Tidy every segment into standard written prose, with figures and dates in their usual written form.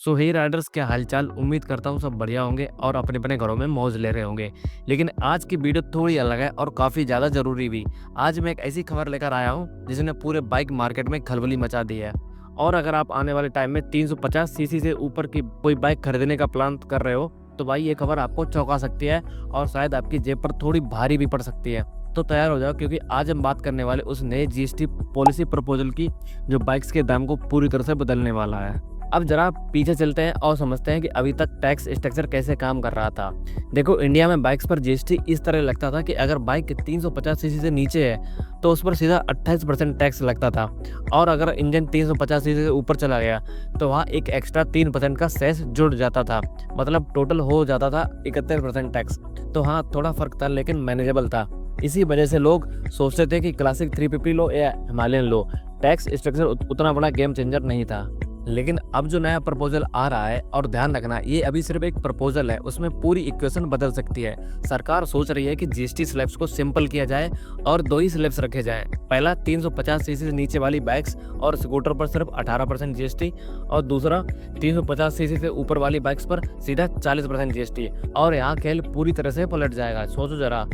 सो हे Riders, क्या हालचाल। उम्मीद करता हूँ सब बढ़िया होंगे और अपने अपने घरों में मौज ले रहे होंगे। लेकिन आज की वीडियो थोड़ी अलग है और काफ़ी ज़्यादा ज़रूरी भी। आज मैं एक ऐसी खबर लेकर आया हूँ जिसने पूरे बाइक मार्केट में खलबली मचा दी है। और अगर आप आने वाले टाइम में 350 सीसी से ऊपर की कोई बाइक खरीदने का प्लान कर रहे हो तो भाई ये खबर आपको चौंका सकती है और शायद आपकी जेब पर थोड़ी भारी भी पड़ सकती है। तो तैयार हो जाओ, क्योंकि आज हम बात करने वाले उस नए जीएसटी पॉलिसी प्रपोजल की जो बाइक्स के दाम को पूरी तरह से बदलने वाला है। अब जरा पीछे चलते हैं और समझते हैं कि अभी तक टैक्स स्ट्रक्चर कैसे काम कर रहा था। देखो, इंडिया में बाइक्स पर जीएसटी इस तरह लगता था कि अगर बाइक 350 सीसी से नीचे है तो उस पर सीधा 28% टैक्स लगता था, और अगर इंजन 350 सीसी से ऊपर चला गया तो वहाँ एक एक्स्ट्रा 3% का सेस जुड़ जाता था। मतलब टोटल हो जाता था 31% टैक्स। तो हाँ, थोड़ा फर्क था लेकिन मैनेजेबल था। इसी वजह से लोग सोचते थे कि क्लासिक 350 लो या हिमालयन लो, टैक्स स्ट्रक्चर उतना बड़ा गेम चेंजर नहीं था। लेकिन अब जो नया प्रपोजल आ रहा है, और ध्यान रखना ये अभी सिर्फ एक प्रपोजल है, उसमें पूरी इक्वेशन बदल सकती है। सरकार सोच रही है कि जीएसटी स्लैब्स को सिंपल किया जाए और दो ही स्लैब्स रखे जाएं। पहला 350 सीसी से नीचे वाली बाइक्स और स्कूटर पर सिर्फ 18% जीएसटी, और दूसरा 350 सीसी से ऊपर वाली बाइक्स पर सीधा 40% जीएसटी। और यहाँ खेल पूरी तरह से पलट जाएगा। सोचो जरा,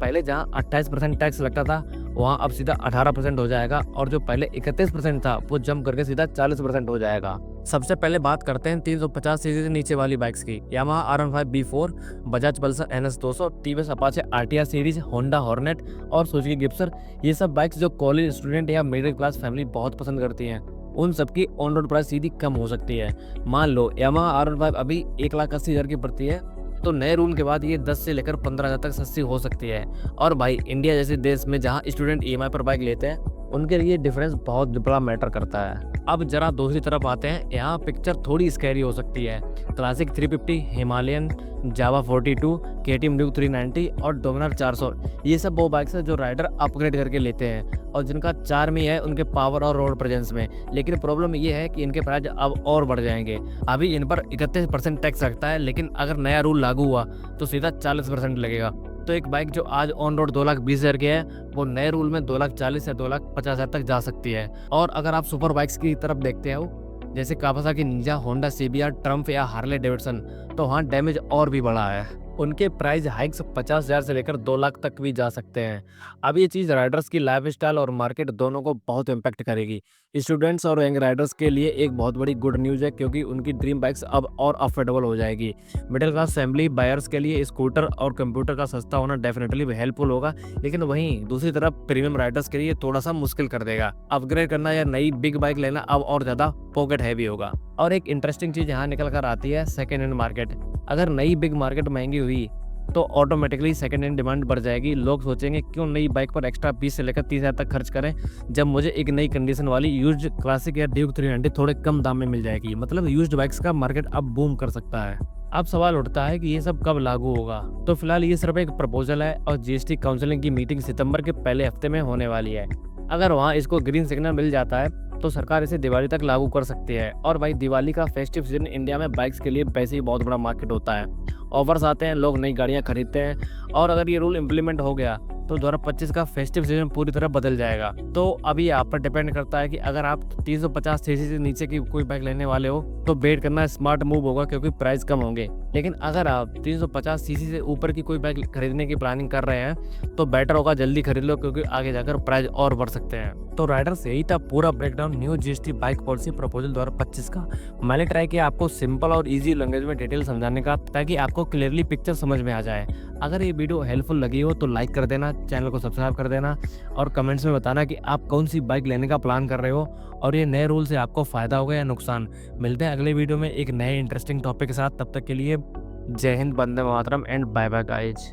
पहले जहाँ 28% टैक्स लगता था वहाँ अब सीधा 18% हो जाएगा, और जो पहले 31% था वो जंप करके सीधा 40% हो जाएगा। सबसे पहले बात करते हैं 350 सीसी से नीचे वाली बाइक्स की। Yamaha R15 B4, Bajaj Pulsar NS 200, TVS Apache RTR series, Honda hornet और सुजुकी गिब्सर। ये सब बाइक्स जो कॉलेज स्टूडेंट या मिडिल क्लास फैमिली बहुत पसंद करती हैं, उन सबकी ऑन रोड प्राइस सीधी कम हो सकती है। मान लो यामाहा R15 अभी 1,80,000 की पड़ती है, तो नए रूल के बाद ये 10 से लेकर 15,000 तक सस्ती हो सकती है। और भाई, इंडिया जैसे देश में जहाँ स्टूडेंट ईएमआई पर बाइक लेते हैं उनके लिए डिफरेंस बहुत बड़ा मैटर करता है। अब जरा दूसरी तरफ आते हैं, यहाँ पिक्चर थोड़ी स्कैरी हो सकती है। क्लासिक 350, हिमालयन, जावा 42, केटीएम ड्यूक 390 और डोमिनार 400, ये सब वो बाइक्स है जो राइडर अपग्रेड करके लेते हैं और जिनका चार्म ही है उनके पावर और रोड प्रेजेंस में। लेकिन प्रॉब्लम ये है कि इनके प्राइस अब और बढ़ जाएंगे। अभी इन पर 31% टैक्स लगता है, लेकिन अगर नया रूल लागू हुआ तो सीधा 40% लगेगा। तो एक बाइक जो आज ऑन रोड 2,20,000 की है वो नए रूल में 2,40,000 या 2,50,000 तक जा सकती है। और अगर आप सुपर बाइक्स की तरफ देखते हो, जैसे Kawasaki Ninja, Honda CBR, Trump या हार्ले डेविडसन, तो वहाँ डैमेज और भी बड़ा है। उनके प्राइस हाइक्स 50,000 से लेकर 2 लाख तक भी जा सकते हैं। अब ये चीज़ राइडर्स की लाइफस्टाइल और मार्केट दोनों को बहुत इम्पैक्ट करेगी। स्टूडेंट्स और यंग राइडर्स के लिए एक बहुत बड़ी गुड न्यूज़ है, क्योंकि उनकी ड्रीम बाइक्स अब और अफोर्डेबल हो जाएगी। मिडिल क्लास फैमिली बायर्स के लिए स्कूटर और कंप्यूटर का सस्ता होना डेफिनेटली हेल्पफुल होगा, लेकिन वहीं दूसरी तरफ प्रीमियम राइडर्स के लिए थोड़ा सा मुश्किल कर देगा। अपग्रेड करना या नई बिग बाइक लेना अब और ज़्यादा पॉकेट हैवी होगा। और एक इंटरेस्टिंग चीज़ यहाँ निकल कर आती है, सेकेंड हैंड मार्केट। अगर नई बिग मार्केट महंगी हुई तो ऑटोमेटिकली सेकंड हैंड डिमांड बढ़ जाएगी। लोग सोचेंगे क्यों नई बाइक पर एक्स्ट्रा 20 से लेकर 30,000 तक खर्च करें, जब मुझे एक नई कंडीशन वाली यूज्ड क्लासिक या ड्यूक 390 थोड़े कम दाम में मिल जाएगी। मतलब यूज्ड बाइक्स का मार्केट अब बूम कर सकता है। अब सवाल उठता है कि ये सब कब लागू होगा। तो फिलहाल ये सिर्फ एक प्रपोजल है और जीएसटी काउंसिलिंग की मीटिंग सितंबर के पहले हफ्ते में होने वाली है। अगर वहाँ इसको ग्रीन सिग्नल मिल जाता है तो सरकार इसे दिवाली तक लागू कर सकती है। और भाई, दिवाली का फेस्टिव सीजन इंडिया में बाइक्स के लिए वैसे ही बहुत बड़ा मार्केट होता है। ऑफर्स आते हैं, लोग नई गाड़ियां खरीदते हैं, और अगर ये रूल इम्प्लीमेंट हो गया तो 2025 का फेस्टिव सीजन पूरी तरह बदल जाएगा। तो अभी आप पर डिपेंड करता है कि अगर आप 350 सीसी से नीचे की कोई बाइक लेने वाले हो तो वेट करना स्मार्ट मूव होगा, क्योंकि प्राइस कम होंगे। लेकिन अगर आप 350 सीसी से ऊपर की कोई बाइक खरीदने की प्लानिंग कर रहे हैं तो बेटर होगा जल्दी खरीद लो, क्योंकि आगे जाकर प्राइस और बढ़ सकते हैं। तो राइडर्स, यही था पूरा breakdown new GST bike policy proposal 2025 का। मैंने ट्राई किया आपको सिंपल और इजी लैंग्वेज में डिटेल समझाने का, ताकि आपको क्लियरली पिक्चर समझ में आ जाए। अगर ये वीडियो हेल्पफुल लगी हो तो लाइक कर देना, चैनल को सब्सक्राइब कर देना, और कमेंट्स में बताना कि आप कौन सी बाइक लेने का प्लान कर रहे हो और ये नए रूल से आपको फ़ायदा होगा या नुकसान। मिलते हैं अगले वीडियो में एक नए इंटरेस्टिंग टॉपिक के साथ। तब तक के लिए जय Hind, Vande Mataram and bye bye guys.